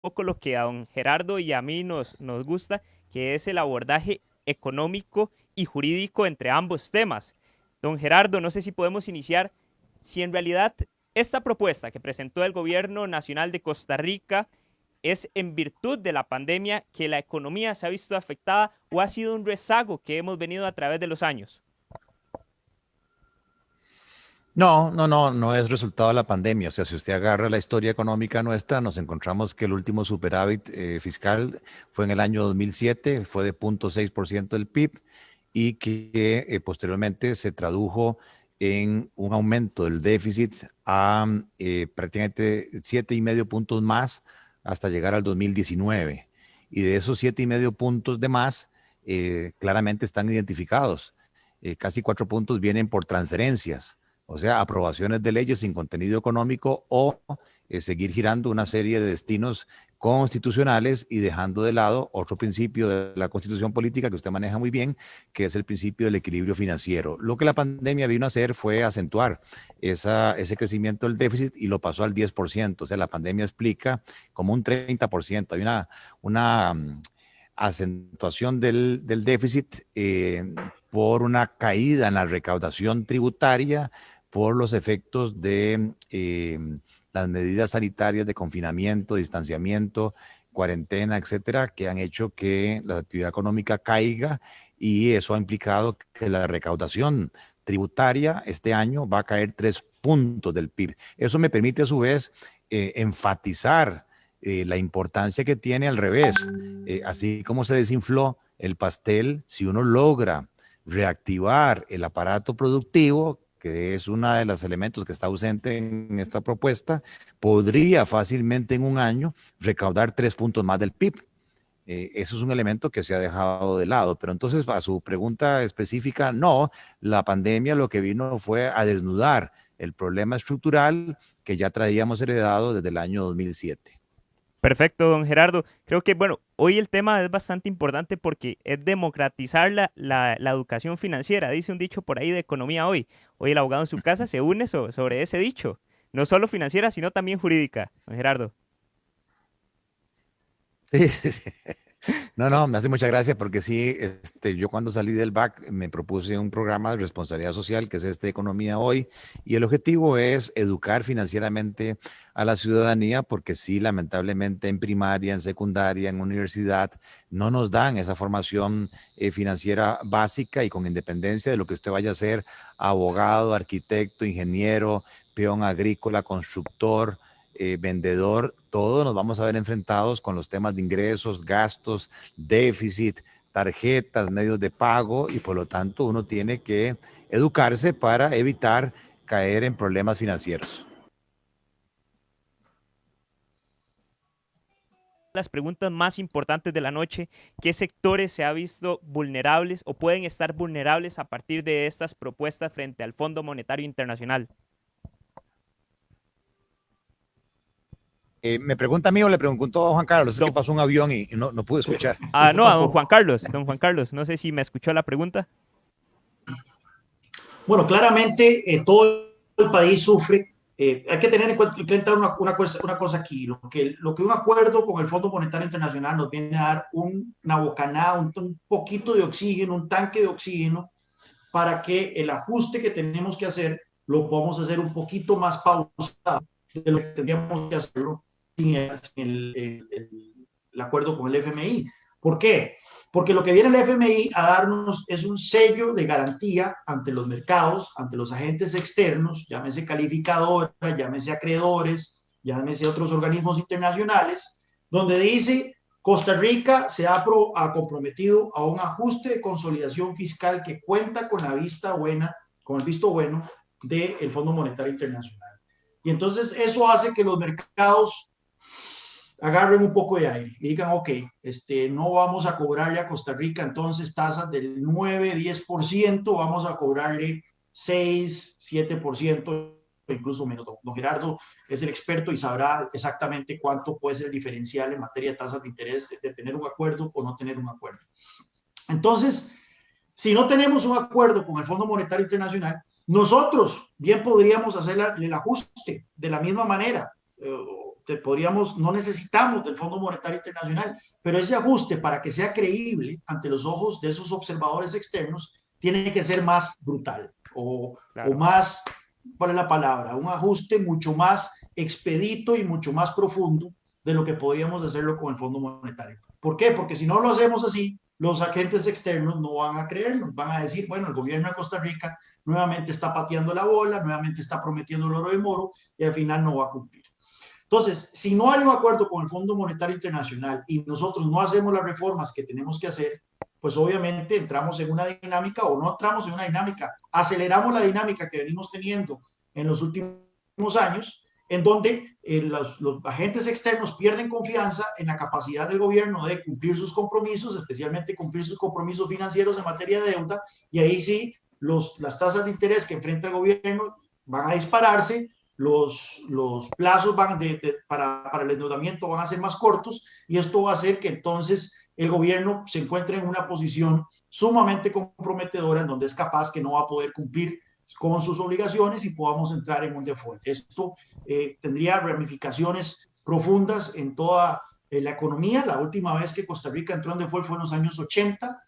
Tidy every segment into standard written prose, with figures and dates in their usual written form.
poco lo que a don Gerardo y a mí nos gusta, que es el abordaje económico y jurídico entre ambos temas. Don Gerardo, no sé si podemos iniciar, si en realidad esta propuesta que presentó el Gobierno Nacional de Costa Rica es en virtud de la pandemia que la economía se ha visto afectada o ha sido un rezago que hemos venido a través de los años. No es resultado de la pandemia. O sea, si usted agarra la historia económica nuestra, nos encontramos que el último superávit fiscal fue en el año 2007, fue de 0,6% del PIB y que posteriormente se tradujo en un aumento del déficit a prácticamente 7,5 puntos más hasta llegar al 2019. Y de esos 7,5 puntos de más, claramente están identificados. Casi 4 puntos vienen por transferencias, o sea, aprobaciones de leyes sin contenido económico o seguir girando una serie de destinos constitucionales y dejando de lado otro principio de la constitución política que usted maneja muy bien, que es el principio del equilibrio financiero. Lo que la pandemia vino a hacer fue acentuar ese crecimiento del déficit y lo pasó al 10%. O sea, la pandemia explica como un 30%. Hay una acentuación del déficit por una caída en la recaudación tributaria, por los efectos de las medidas sanitarias de confinamiento, distanciamiento, cuarentena, etcétera, que han hecho que la actividad económica caiga y eso ha implicado que la recaudación tributaria este año va a caer 3 puntos del PIB. Eso me permite a su vez enfatizar la importancia que tiene al revés. Así como se desinfló el pastel, si uno logra reactivar el aparato productivo, que es uno de los elementos que está ausente en esta propuesta, podría fácilmente en un año recaudar 3 puntos más del PIB. Eso es un elemento que se ha dejado de lado. Pero entonces, a su pregunta específica, no, la pandemia lo que vino fue a desnudar el problema estructural que ya traíamos heredado desde el año 2007. Perfecto, don Gerardo. Creo que, bueno, hoy el tema es bastante importante porque es democratizar la educación financiera. Dice un dicho por ahí de economía hoy. Hoy el abogado en su casa se une sobre ese dicho. No solo financiera, sino también jurídica, don Gerardo. Sí, sí, sí. No, me hace mucha gracia porque sí, yo cuando salí del BAC me propuse un programa de responsabilidad social que es Economía Hoy y el objetivo es educar financieramente a la ciudadanía porque sí, lamentablemente en primaria, en secundaria, en universidad no nos dan esa formación financiera básica y con independencia de lo que usted vaya a ser, abogado, arquitecto, ingeniero, peón agrícola, constructor, vendedor, todos nos vamos a ver enfrentados con los temas de ingresos, gastos, déficit, tarjetas, medios de pago y por lo tanto uno tiene que educarse para evitar caer en problemas financieros. Las preguntas más importantes de la noche, ¿qué sectores se ha visto vulnerables o pueden estar vulnerables a partir de estas propuestas frente al Fondo Monetario Internacional? ¿Me pregunta a mí o le preguntó a Juan Carlos? Es que Don, pasó un avión y no pude Sí, escuchar. yo no, a tampoco. Don Juan Carlos, no sé si me escuchó la pregunta. Bueno, claramente todo el país sufre. Hay que tener en cuenta una cosa aquí. Lo que un acuerdo con el Fondo Monetario Internacional nos viene a dar una bocanada, un poquito de oxígeno, un tanque de oxígeno, para que el ajuste que tenemos que hacer lo podamos hacer un poquito más pausado de lo que tendríamos que hacerlo sin el acuerdo con el FMI. ¿Por qué? Porque lo que viene el FMI a darnos es un sello de garantía ante los mercados, ante los agentes externos, llámese calificadoras, llámese acreedores, llámese otros organismos internacionales, donde dice Costa Rica se ha comprometido a un ajuste de consolidación fiscal que cuenta con la vista buena, con el visto bueno del Fondo Monetario Internacional. Y entonces eso hace que los mercados agarren un poco de aire y digan, ok, no vamos a cobrarle a Costa Rica entonces tasas del 9-10%, vamos a cobrarle 6-7%, incluso menos. Don Gerardo es el experto y sabrá exactamente cuánto puede ser el diferencial en materia de tasas de interés de tener un acuerdo o no tener un acuerdo. Entonces, si no tenemos un acuerdo con el Fondo Monetario Internacional, nosotros bien podríamos hacer el ajuste de la misma manera, no necesitamos del Fondo Monetario Internacional, pero ese ajuste para que sea creíble ante los ojos de esos observadores externos tiene que ser más brutal o Claro. más, ¿cuál es la palabra? Un ajuste mucho más expedito y mucho más profundo de lo que podríamos hacerlo con el Fondo Monetario. ¿Por qué? Porque si no lo hacemos así, los agentes externos no van a creernos, van a decir, bueno, el gobierno de Costa Rica nuevamente está pateando la bola, nuevamente está prometiendo el oro de moro y al final no va a cumplir. Entonces, si no hay un acuerdo con el Fondo Monetario Internacional y nosotros no hacemos las reformas que tenemos que hacer, pues obviamente entramos en una dinámica o no entramos en una dinámica, aceleramos la dinámica que venimos teniendo en los últimos años, en donde los agentes externos pierden confianza en la capacidad del gobierno de cumplir sus compromisos, especialmente cumplir sus compromisos financieros en materia de deuda, y ahí sí las tasas de interés que enfrenta el gobierno van a dispararse, los plazos para el endeudamiento van a ser más cortos y esto va a hacer que entonces el gobierno se encuentre en una posición sumamente comprometedora en donde es capaz que no va a poder cumplir con sus obligaciones y podamos entrar en un default. Esto tendría ramificaciones profundas en toda la economía. La última vez que Costa Rica entró en default fue en los años 80.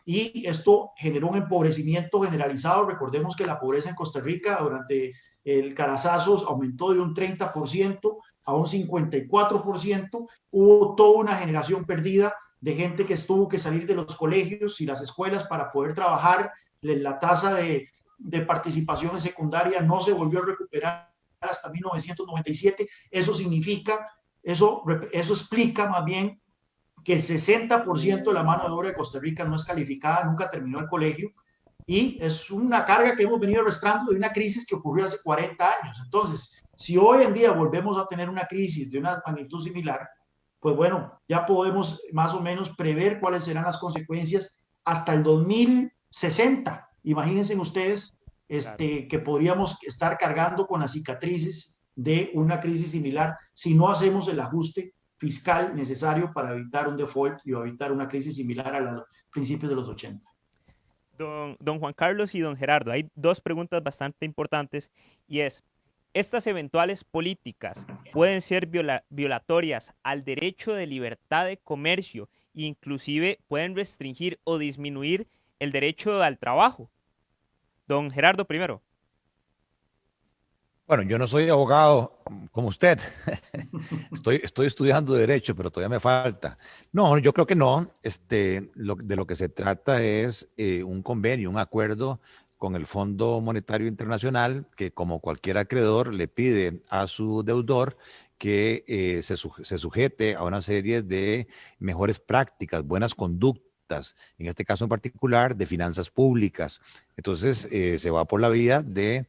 Y esto generó un empobrecimiento generalizado. Recordemos que la pobreza en Costa Rica durante el Carazazo aumentó de un 30% a un 54%. Hubo toda una generación perdida de gente que tuvo que salir de los colegios y las escuelas para poder trabajar. La tasa de participación en secundaria no se volvió a recuperar hasta 1997. Eso significa, eso explica más bien que el 60% de la mano de obra de Costa Rica no es calificada, nunca terminó el colegio, y es una carga que hemos venido arrastrando de una crisis que ocurrió hace 40 años. Entonces, si hoy en día volvemos a tener una crisis de una magnitud similar, pues bueno, ya podemos más o menos prever cuáles serán las consecuencias hasta el 2060. Imagínense ustedes Claro. que podríamos estar cargando con las cicatrices de una crisis similar si no hacemos el ajuste fiscal necesario para evitar un default y evitar una crisis similar a los principios de los 80. Don Juan Carlos y don Gerardo, hay dos preguntas bastante importantes y es, ¿estas eventuales políticas pueden ser violatorias al derecho de libertad de comercio e inclusive pueden restringir o disminuir el derecho al trabajo? Don Gerardo primero. Bueno, yo no soy abogado como usted. Estoy estudiando derecho, pero todavía me falta. No, yo creo que no. De lo que se trata es un convenio, un acuerdo con el Fondo Monetario Internacional que, como cualquier acreedor, le pide a su deudor que se sujete a una serie de mejores prácticas, buenas conductas, en este caso en particular de finanzas públicas. Entonces, se va por la vía de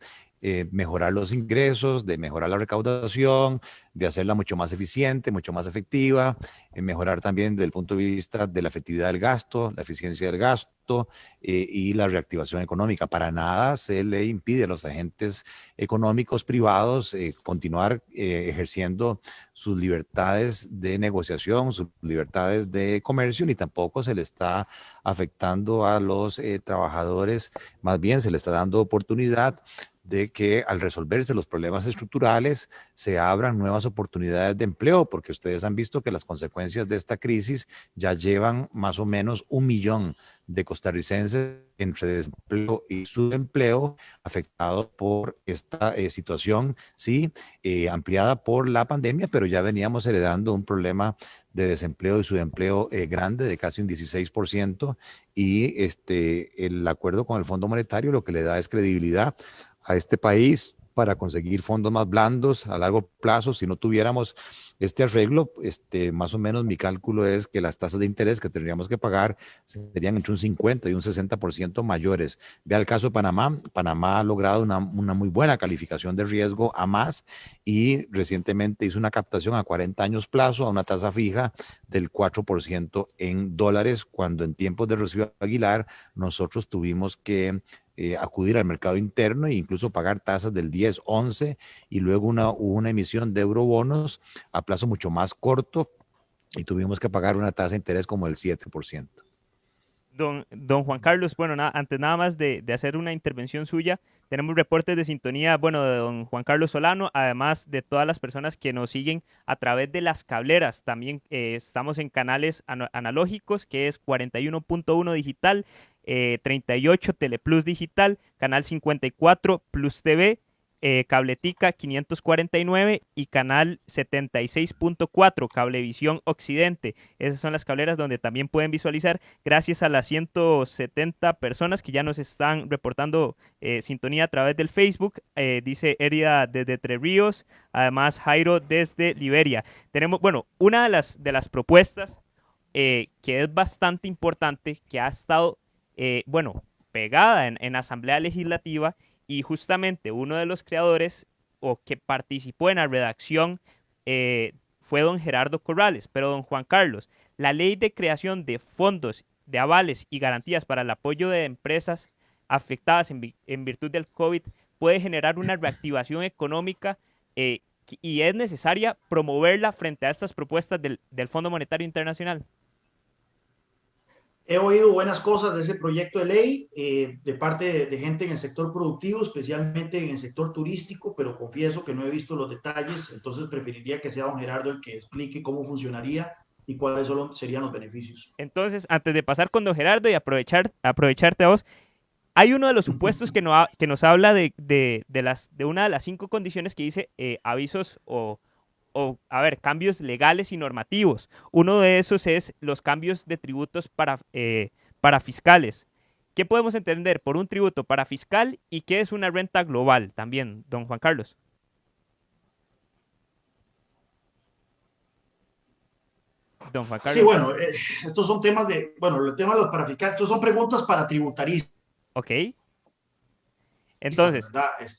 mejorar los ingresos, de mejorar la recaudación, de hacerla mucho más eficiente, mucho más efectiva, mejorar también desde el punto de vista de la efectividad del gasto, la eficiencia del gasto y la reactivación económica. Para nada se le impide a los agentes económicos privados continuar ejerciendo sus libertades de negociación, sus libertades de comercio, ni tampoco se le está afectando a los trabajadores, más bien se le está dando oportunidad de que al resolverse los problemas estructurales se abran nuevas oportunidades de empleo, porque ustedes han visto que las consecuencias de esta crisis ya llevan más o menos 1 millón de costarricenses entre desempleo y subempleo afectados por esta situación, sí, ampliada por la pandemia, pero ya veníamos heredando un problema de desempleo y subempleo grande de casi un 16%, y el acuerdo con el Fondo Monetario lo que le da es credibilidad a este país para conseguir fondos más blandos a largo plazo. Si no tuviéramos este arreglo, más o menos mi cálculo es que las tasas de interés que tendríamos que pagar serían entre un 50 y un 60% mayores. Vea el caso de Panamá. Panamá ha logrado una muy buena calificación de riesgo a más y recientemente hizo una captación a 40 años plazo a una tasa fija del 4% en dólares, cuando en tiempos de Rocío Aguilar nosotros tuvimos que acudir al mercado interno e incluso pagar tasas del 10, 11 y luego hubo una emisión de eurobonos a plazo mucho más corto y tuvimos que pagar una tasa de interés como el 7%. Don Juan Carlos, bueno, antes nada más de hacer una intervención suya, tenemos reportes de sintonía, bueno, de don Juan Carlos Solano, además de todas las personas que nos siguen a través de las cableras. También estamos en canales analógicos, que es 41.1 digital, 38 Teleplus digital, canal 54 Plus TV, Cabletica 549 y canal 76.4 Cablevisión Occidente. Esas son las cableras donde también pueden visualizar, gracias a las 170 personas que ya nos están reportando sintonía a través del Facebook. Dice Erida desde Tres Ríos, además Jairo desde Liberia. Tenemos, bueno, una de las propuestas que es bastante importante, que ha estado, bueno, pegada en Asamblea Legislativa, y justamente uno de los creadores o que participó en la redacción fue don Gerardo Corrales. Pero don Juan Carlos, la ley de creación de fondos de avales y garantías para el apoyo de empresas afectadas en virtud del COVID puede generar una reactivación económica y es necesaria promoverla frente a estas propuestas del Fondo Monetario Internacional. He oído buenas cosas de ese proyecto de ley de parte de gente en el sector productivo, especialmente en el sector turístico, pero confieso que no he visto los detalles, entonces preferiría que sea don Gerardo el que explique cómo funcionaría y cuáles serían los beneficios. Entonces, antes de pasar con don Gerardo y aprovecharte a vos, hay uno de los supuestos que nos habla de una de las 5 condiciones que dice avisos o, a ver, cambios legales y normativos. Uno de esos es los cambios de tributos para fiscales. ¿Qué podemos entender por un tributo para fiscal y qué es una renta global también, don Juan Carlos? Don Juan Carlos. Sí, bueno, estos son temas el tema de los parafiscales, estos son preguntas para tributaristas. Ok. Entonces,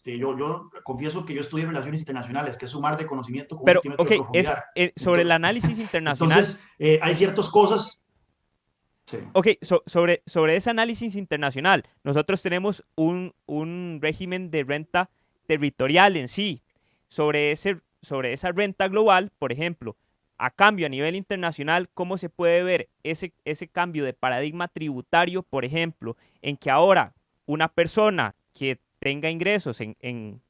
yo confieso que yo estudié Relaciones Internacionales, que es un mar de conocimiento con pero, un centímetro de profundidad. Sobre el análisis internacional. Entonces, hay ciertas cosas. Sí. Ok, sobre ese análisis internacional, nosotros tenemos un régimen de renta territorial en sí. Sobre esa renta global, por ejemplo, a cambio a nivel internacional, ¿cómo se puede ver ese cambio de paradigma tributario, por ejemplo, en que ahora una persona que tenga ingresos en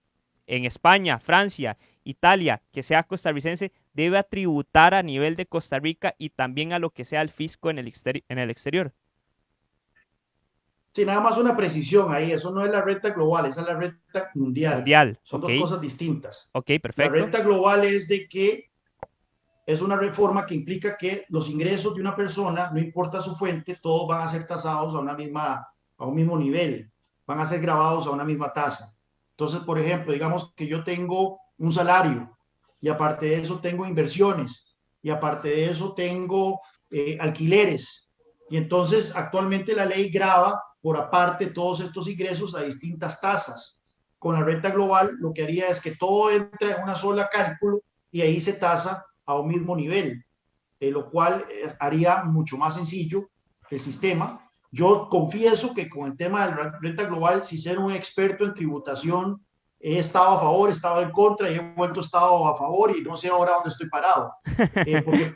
España, Francia, Italia, que sea costarricense, debe tributar a nivel de Costa Rica y también a lo que sea el fisco en el exterior? Sí, nada más una precisión ahí, eso no es la renta global, esa es la renta mundial. Mundial, Son ok. dos cosas distintas. Ok, perfecto. La renta global es de que es una reforma que implica que los ingresos de una persona, no importa su fuente, todos van a ser tasados a un mismo nivel, van a ser grabados a una misma tasa. Entonces, por ejemplo, digamos que yo tengo un salario y aparte de eso tengo inversiones y aparte de eso tengo alquileres. Y entonces actualmente la ley grava por aparte todos estos ingresos a distintas tasas. Con la renta global lo que haría es que todo entra en una sola cálculo y ahí se tasa a un mismo nivel, lo cual haría mucho más sencillo el sistema. Yo confieso que con el tema de la renta global, sin ser un experto en tributación, he estado a favor, he estado en contra y he vuelto estado a favor y no sé ahora dónde estoy parado. Porque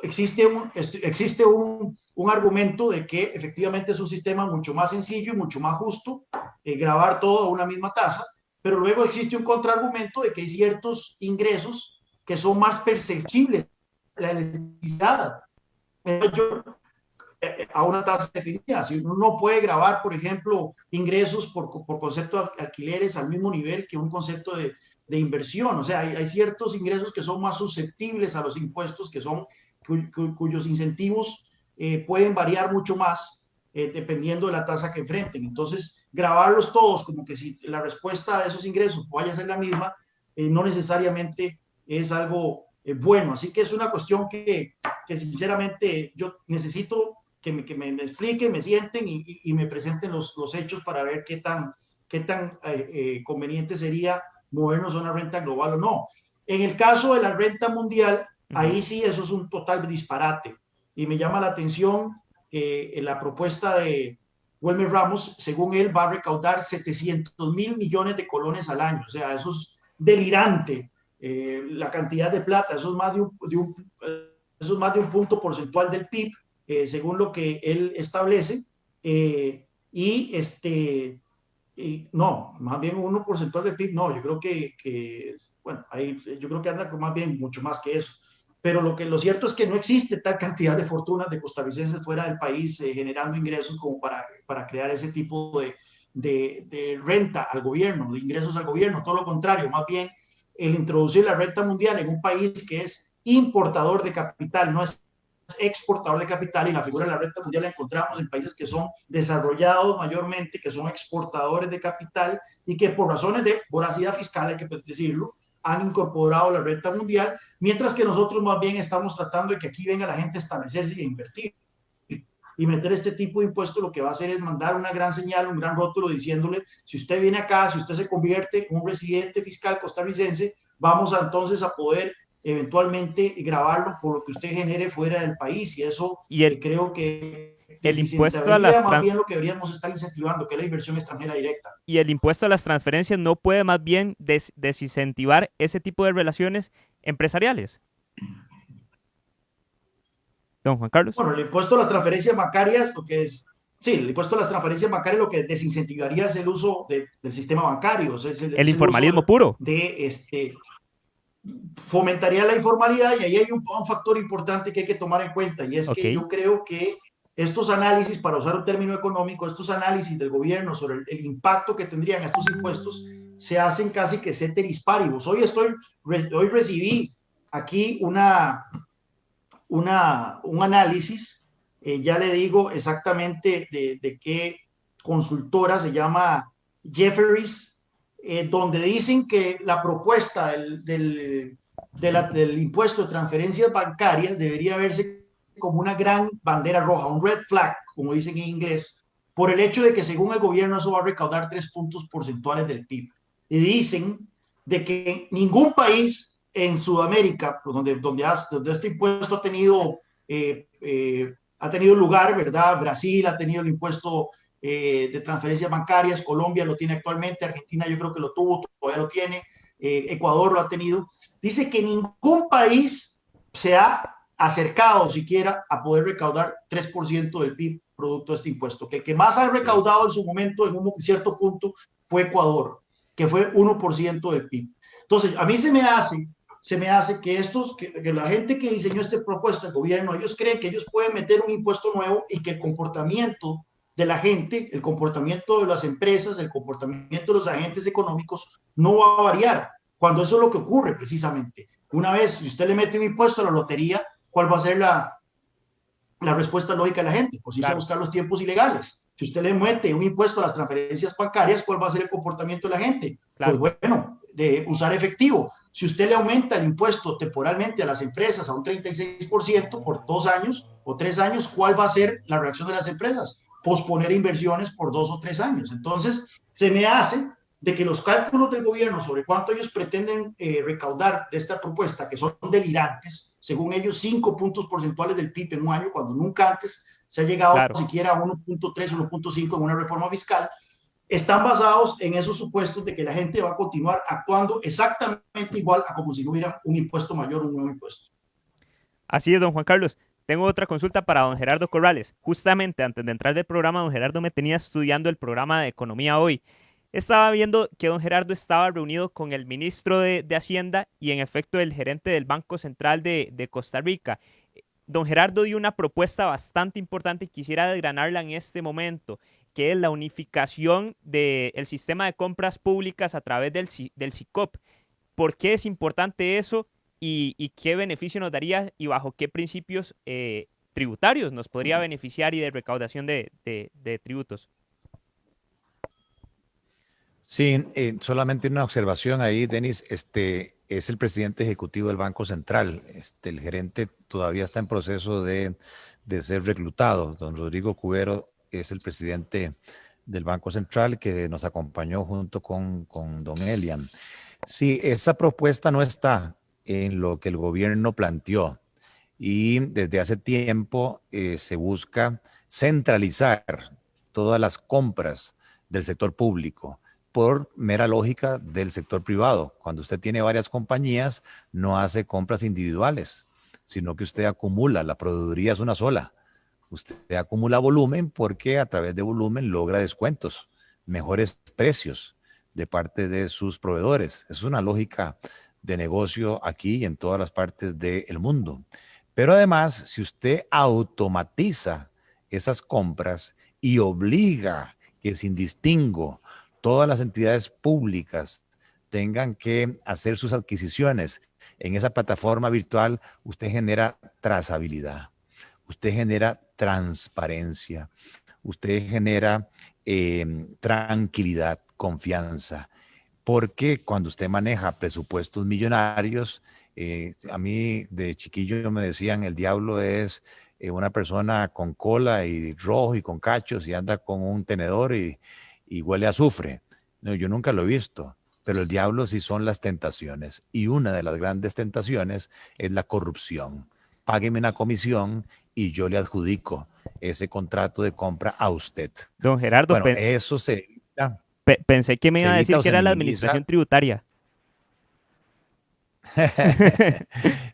existe un argumento de que efectivamente es un sistema mucho más sencillo y mucho más justo, grabar todo a una misma tasa, pero luego existe un contraargumento de que hay ciertos ingresos que son más perceptibles, la necesidad mayor a una tasa definida. Si uno no puede grabar, por ejemplo, ingresos por concepto de alquileres al mismo nivel que un concepto de inversión, o sea, hay ciertos ingresos que son más susceptibles a los impuestos, cuyos incentivos pueden variar mucho más dependiendo de la tasa que enfrenten. Entonces, grabarlos todos como que si la respuesta a esos ingresos vaya a ser la misma, no necesariamente es algo bueno. Así que es una cuestión que sinceramente yo necesito que me expliquen, me sienten y me presenten los hechos para ver qué tan conveniente sería movernos a una renta global o no. En el caso de la renta mundial, ahí sí eso es un total disparate. Y me llama la atención que en la propuesta de Wilmer Ramos, según él, va a recaudar 700.000 millones de colones al año. O sea, eso es delirante. La cantidad de plata, eso es más de un punto porcentual del PIB, según lo que él establece, y no, más bien 1% del PIB, no, yo creo bueno, yo creo que anda con más bien mucho más que eso. Pero lo cierto es que no existe tal cantidad de fortunas de costarricenses fuera del país generando ingresos como para crear ese tipo de renta al gobierno, de ingresos al gobierno. Todo lo contrario, más bien el introducir la renta mundial en un país que es importador de capital, no es exportador de capital, y la figura de la renta mundial la encontramos en países que son desarrollados mayormente, que son exportadores de capital y que por razones de voracidad fiscal, hay que decirlo, han incorporado la renta mundial, mientras que nosotros más bien estamos tratando de que aquí venga la gente a establecerse y a invertir. Y meter este tipo de impuestos lo que va a hacer es mandar una gran señal, un gran rótulo diciéndole, si usted viene acá, si usted se convierte en un residente fiscal costarricense, vamos entonces a poder eventualmente grabarlo por lo que usted genere fuera del país, y eso Y creo que el impuesto a las más bien lo que deberíamos estar incentivando, que es la inversión extranjera directa. y el impuesto a las transferencias no puede más bien desincentivar ese tipo de relaciones empresariales. Don Juan Carlos. Bueno, el impuesto a las transferencias bancarias, sí, el impuesto a las transferencias bancarias lo que desincentivaría es el uso del sistema bancario, o sea, El es el informalismo uso puro. fomentaría la informalidad, y ahí hay un factor importante que hay que tomar en cuenta, y es que yo creo que estos análisis, para usar un término económico, estos análisis del gobierno sobre el impacto que tendrían estos impuestos se hacen casi que ceteris paribus. Hoy recibí aquí un análisis, ya le digo exactamente de qué consultora, se llama Jefferies, donde dicen que la propuesta del impuesto de transferencias bancarias debería verse como una gran bandera roja, un red flag, como dicen en inglés, por el hecho de que según el gobierno eso va a recaudar 3 puntos porcentuales del PIB. Y dicen de que ningún país en Sudamérica, donde este impuesto ha tenido lugar, ¿verdad? Brasil ha tenido el impuesto de transferencias bancarias, Colombia lo tiene actualmente, Argentina yo creo que lo tuvo, todavía lo tiene, Ecuador lo ha tenido. Dice que ningún país se ha acercado siquiera a poder recaudar 3% del PIB producto de este impuesto, que el que más ha recaudado en su momento, en un cierto punto, fue Ecuador, que fue 1% del PIB. Entonces, a mí se me hace que la gente que diseñó esta propuesta, el gobierno, ellos creen que ellos pueden meter un impuesto nuevo y que el comportamiento de la gente, el comportamiento de las empresas, el comportamiento de los agentes económicos no va a variar, cuando eso es lo que ocurre precisamente. Una vez, si usted le mete un impuesto a la lotería, ¿cuál va a ser la respuesta lógica de la gente? Pues irse a buscar los tiempos ilegales. Si usted le mete un impuesto a las transferencias bancarias, ¿cuál va a ser el comportamiento de la gente? Pues bueno, de usar efectivo. Si usted le aumenta el impuesto temporalmente a las empresas a un 36% por 2 años o 3 años, ¿cuál va a ser la reacción de las empresas? Posponer inversiones por 2 o 3 años. Entonces, se me hace de que los cálculos del gobierno sobre cuánto ellos pretenden recaudar de esta propuesta, que son delirantes, según ellos 5 puntos porcentuales del PIB en un año, cuando nunca antes se ha llegado siquiera a 1.3, 1.5 en una reforma fiscal, están basados en esos supuestos de que la gente va a continuar actuando exactamente igual a como si no hubiera un impuesto mayor o un nuevo impuesto. Así es, don Juan Carlos. Tengo otra consulta para don Gerardo Corrales. Justamente antes de entrar del programa, don Gerardo me tenía estudiando el programa de Economía Hoy. Estaba viendo que don Gerardo estaba reunido con el ministro de Hacienda y en efecto el gerente del Banco Central de Costa Rica. Don Gerardo dio una propuesta bastante importante y quisiera desgranarla en este momento, que es la unificación del sistema de compras públicas a través del SICOP. ¿Por qué es importante eso y qué beneficio nos daría y bajo qué principios tributarios nos podría beneficiar y de recaudación de tributos? Sí, solamente una observación ahí, Denis. Es el presidente ejecutivo del Banco Central. El gerente todavía está en proceso de ser reclutado. Don Rodrigo Cubero es el presidente del Banco Central que nos acompañó junto con don Elian. Sí, esa propuesta no está en lo que el gobierno planteó y desde hace tiempo se busca centralizar todas las compras del sector público por mera lógica del sector privado. Cuando usted tiene varias compañías, no hace compras individuales, sino que usted acumula, la proveeduría es una sola. Usted acumula volumen porque a través de volumen logra descuentos, mejores precios de parte de sus proveedores. Es una lógica de negocio aquí y en todas las partes del mundo. Pero además, si usted automatiza esas compras y obliga que sin distingo todas las entidades públicas tengan que hacer sus adquisiciones en esa plataforma virtual, usted genera trazabilidad, usted genera transparencia, usted genera tranquilidad, confianza, porque cuando usted maneja presupuestos millonarios, a mí de chiquillo me decían, el diablo es una persona con cola y rojo y con cachos y anda con un tenedor y huele a azufre. No, yo nunca lo he visto, pero el diablo sí son las tentaciones. Y una de las grandes tentaciones es la corrupción. Págueme una comisión y yo le adjudico ese contrato de compra a usted. Don Gerardo, Bueno, eso pensé que me se iba a evita decir o que se era la minimiza. administración tributaria.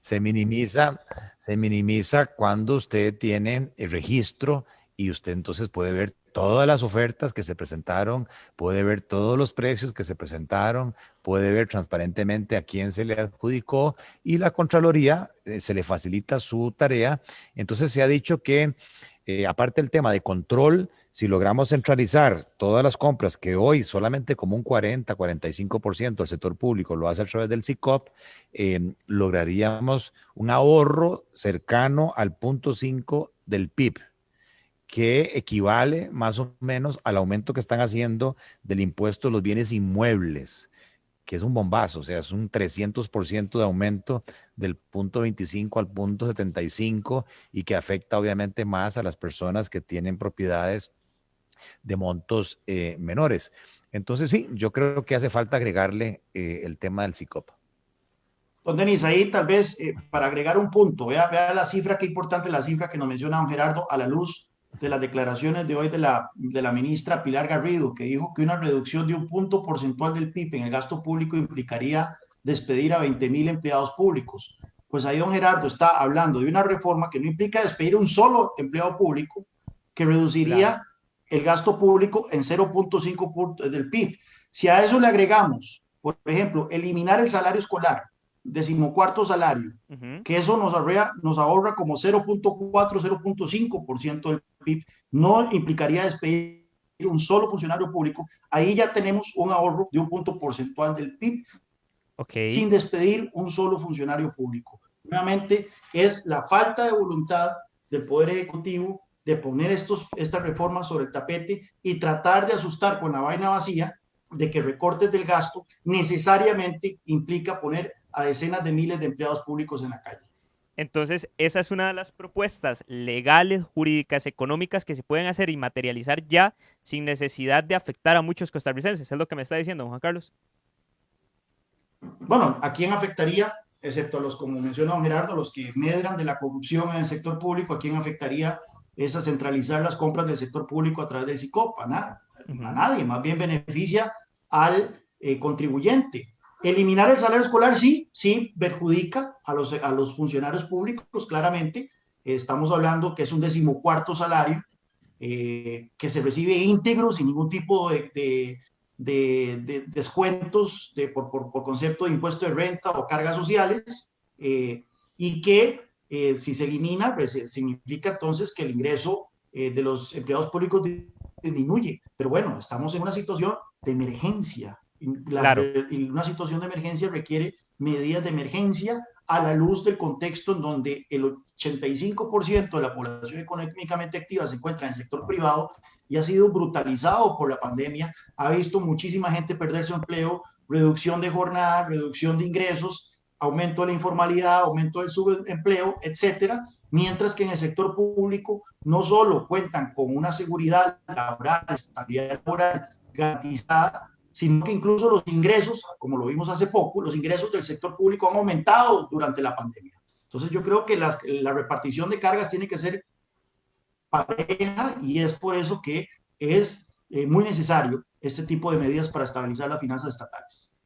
Se minimiza cuando usted tiene el registro y usted entonces puede ver todas las ofertas que se presentaron, puede ver todos los precios que se presentaron, puede ver transparentemente a quién se le adjudicó y la Contraloría se le facilita su tarea. Entonces se ha dicho que aparte del tema de control, si logramos centralizar todas las compras que hoy solamente como un 40-45% del sector público lo hace a través del SICOP, lograríamos un ahorro cercano al 0.5 del PIB, que equivale más o menos al aumento que están haciendo del impuesto de los bienes inmuebles, que es un bombazo, o sea, es un 300% de aumento del 0.25 al 0.75 y que afecta obviamente más a las personas que tienen propiedades de montos menores. Entonces sí, yo creo que hace falta agregarle el tema del SICOP. Don Denis, ahí tal vez para agregar un punto, vea la cifra, qué importante la cifra que nos menciona don Gerardo a la luz de las declaraciones de hoy de la ministra Pilar Garrido, que dijo que una reducción de un punto porcentual del PIB en el gasto público implicaría despedir a 20,000 empleados públicos. Pues ahí don Gerardo está hablando de una reforma que no implica despedir un solo empleado público, que reduciría el gasto público en 0.5 puntos del PIB. Si a eso le agregamos, por ejemplo, eliminar el salario escolar, 14º salario, que eso nos ahorra como 0.4-0.5% del PIB, no implicaría despedir un solo funcionario público. Ahí ya tenemos un ahorro de un punto porcentual del PIB, sin despedir un solo funcionario público. Nuevamente, es la falta de voluntad del Poder Ejecutivo de poner estas reformas sobre el tapete y tratar de asustar con la vaina vacía de que recortes del gasto necesariamente implica poner a decenas de miles de empleados públicos en la calle. Entonces, esa es una de las propuestas legales, jurídicas, económicas que se pueden hacer y materializar ya sin necesidad de afectar a muchos costarricenses. ¿Es lo que me está diciendo, don Juan Carlos? Bueno, ¿a quién afectaría? Excepto a los, como mencionó don Gerardo, los que medran de la corrupción en el sector público. ¿A quién afectaría esa centralizar las compras del sector público a través del SICOP? A nada, a nadie. Más bien beneficia al contribuyente. Eliminar el salario escolar sí perjudica a los funcionarios públicos, claramente. Estamos hablando que es un 14º salario que se recibe íntegro, sin ningún tipo de descuentos por concepto de impuesto de renta o cargas sociales, y que si se elimina, pues significa entonces que el ingreso de los empleados públicos disminuye. Pero bueno, estamos en una situación de emergencia. Y una situación de emergencia requiere medidas de emergencia a la luz del contexto en donde el 85% de la población económicamente activa se encuentra en el sector privado y ha sido brutalizado por la pandemia, ha visto muchísima gente perder su empleo, reducción de jornada, reducción de ingresos, aumento de la informalidad, aumento del subempleo, etcétera, mientras que en el sector público no solo cuentan con una seguridad laboral, estabilidad laboral garantizada, sino que incluso los ingresos, como lo vimos hace poco, los ingresos del sector público han aumentado durante la pandemia. Entonces yo creo que la repartición de cargas tiene que ser pareja y es por eso que es muy necesario este tipo de medidas para estabilizar las finanzas estatales.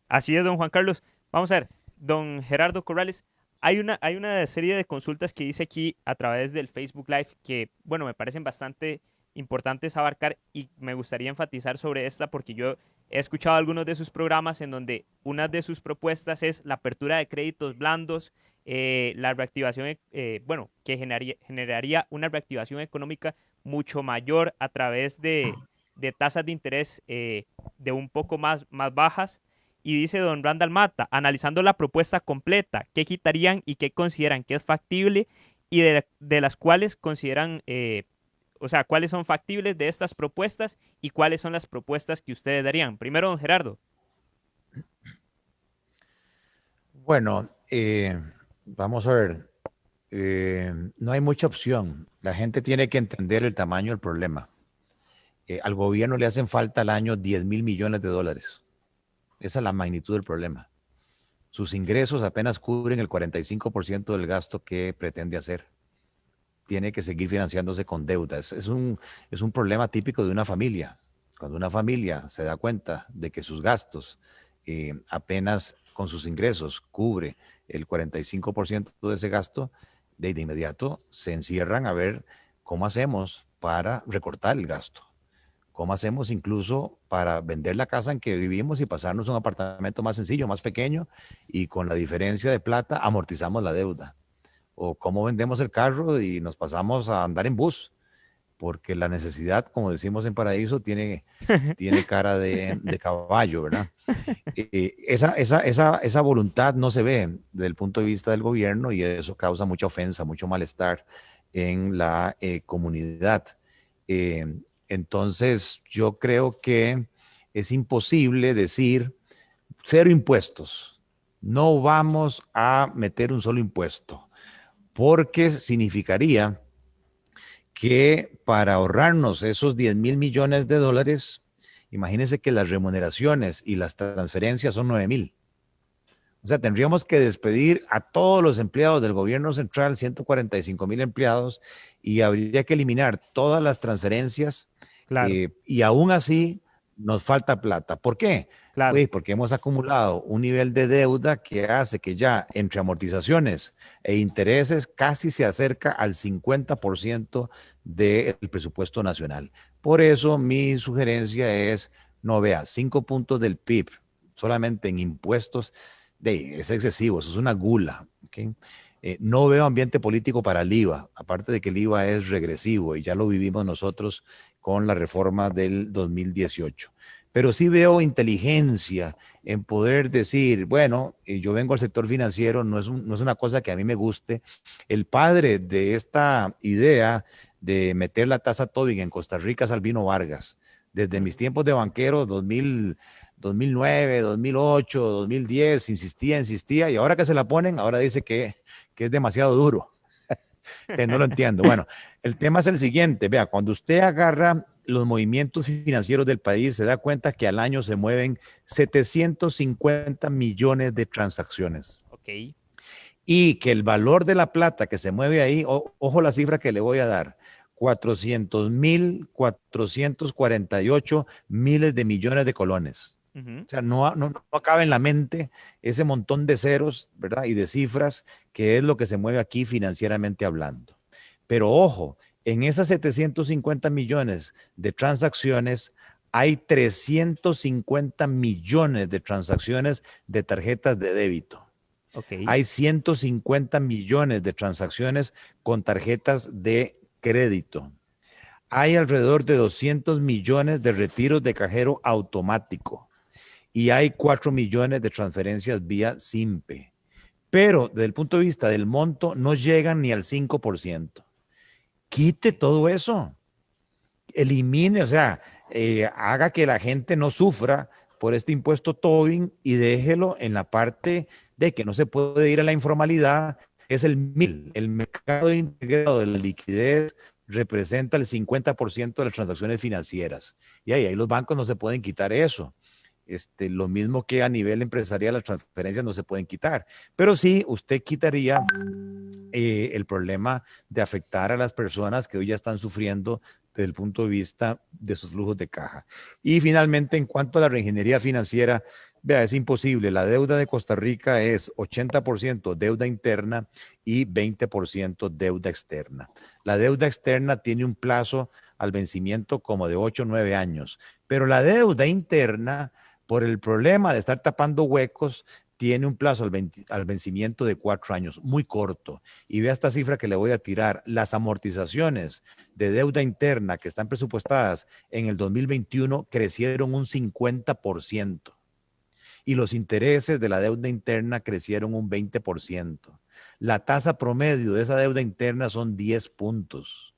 Así es, don Juan Carlos. Vamos a ver, don Gerardo Corrales, hay una serie de consultas que hice aquí a través del Facebook Live que, bueno, me parecen bastante importantes abarcar y me gustaría enfatizar sobre esta porque yo he escuchado algunos de sus programas en donde una de sus propuestas es la apertura de créditos blandos, la reactivación, bueno, que generaría una reactivación económica mucho mayor a través de tasas de interés de un poco más bajas. Y dice don Randall Mata, analizando la propuesta completa, ¿qué quitarían y qué consideran que es factible y de las cuales consideran, o sea, cuáles son factibles de estas propuestas y cuáles son las propuestas que ustedes darían? Primero, don Gerardo. Bueno, vamos a ver. No hay mucha opción. La gente tiene que entender el tamaño del problema. Al gobierno le hacen falta al año 10.000 millones de dólares. Esa es la magnitud del problema. Sus ingresos apenas cubren el 45% del gasto que pretende hacer. Tiene que seguir financiándose con deudas. Es un problema típico de una familia. Cuando una familia se da cuenta de que sus gastos apenas con sus ingresos cubre el 45% de ese gasto, de inmediato se encierran a ver cómo hacemos para recortar el gasto. ¿Cómo hacemos incluso para vender la casa en que vivimos y pasarnos a un apartamento más sencillo, más pequeño, y con la diferencia de plata amortizamos la deuda? O cómo vendemos el carro y nos pasamos a andar en bus, porque la necesidad, como decimos en Paraíso, tiene cara de caballo, ¿verdad? Esa voluntad no se ve desde el punto de vista del gobierno y eso causa mucha ofensa, mucho malestar en la comunidad. Entonces, yo creo que es imposible decir cero impuestos. No vamos a meter un solo impuesto, porque significaría que para ahorrarnos esos 10.000 millones de dólares, imagínense que las remuneraciones y las transferencias son 9.000. O sea, tendríamos que despedir a todos los empleados del gobierno central, 145.000 empleados, y habría que eliminar todas las transferencias Claro, y aún así nos falta plata. ¿Por qué? claro. Pues porque hemos acumulado un nivel de deuda que hace que ya entre amortizaciones e intereses casi se acerca al 50% del presupuesto nacional. Por eso mi sugerencia es, no vea, 5 puntos del PIB solamente en impuestos, es excesivo, eso es una gula. ¿Okay? No veo ambiente político para el IVA, aparte de que el IVA es regresivo y ya lo vivimos nosotros con la reforma del 2018. Pero sí veo inteligencia en poder decir, bueno, yo vengo al sector financiero, no es una cosa que a mí me guste. El padre de esta idea de meter la tasa Tobin en Costa Rica es Albino Vargas. Desde mis tiempos de banquero, 2009, 2008, 2010, insistía, y ahora que se la ponen, ahora dice que es demasiado duro. Que no lo entiendo. Bueno, el tema es el siguiente, vea, cuando usted agarra los movimientos financieros del país, se da cuenta que al año se mueven 750 millones de transacciones. Ok. Y que el valor de la plata que se mueve ahí, ojo la cifra que le voy a dar, 400.448 miles de millones de colones. Ujú. O sea, no acaba en la mente ese montón de ceros, ¿verdad? Y de cifras, que es lo que se mueve aquí financieramente hablando. Pero ojo, en esas 750 millones de transacciones, hay 350 millones de transacciones de tarjetas de débito. Ok. Hay 150 millones de transacciones con tarjetas de crédito. Hay alrededor de 200 millones de retiros de cajero automático y hay 4 millones de transferencias vía SIMPE. Pero desde el punto de vista del monto no llegan ni al 5%. Quite todo eso. Elimine, o sea, haga que la gente no sufra por este impuesto Tobin y déjelo en la parte de que no se puede ir a la informalidad. Es el MIL, el mercado integrado de la liquidez representa el 50% de las transacciones financieras. Y ahí los bancos no se pueden quitar eso. Lo mismo que a nivel empresarial las transferencias no se pueden quitar, pero sí usted quitaría el problema de afectar a las personas que hoy ya están sufriendo desde el punto de vista de sus flujos de caja. Y finalmente, en cuanto a la reingeniería financiera, Vea, es imposible. La deuda de Costa Rica es 80% deuda interna y 20% deuda externa. La deuda externa tiene un plazo al vencimiento como de 8 o 9 años, pero la deuda interna, por el problema de estar tapando huecos, tiene un plazo al vencimiento de 4 años, muy corto. Y vea esta cifra que le voy a tirar. Las amortizaciones de deuda interna que están presupuestadas en el 2021 crecieron un 50%. Y los intereses de la deuda interna crecieron un 20%. La tasa promedio de esa deuda interna son 10 puntos.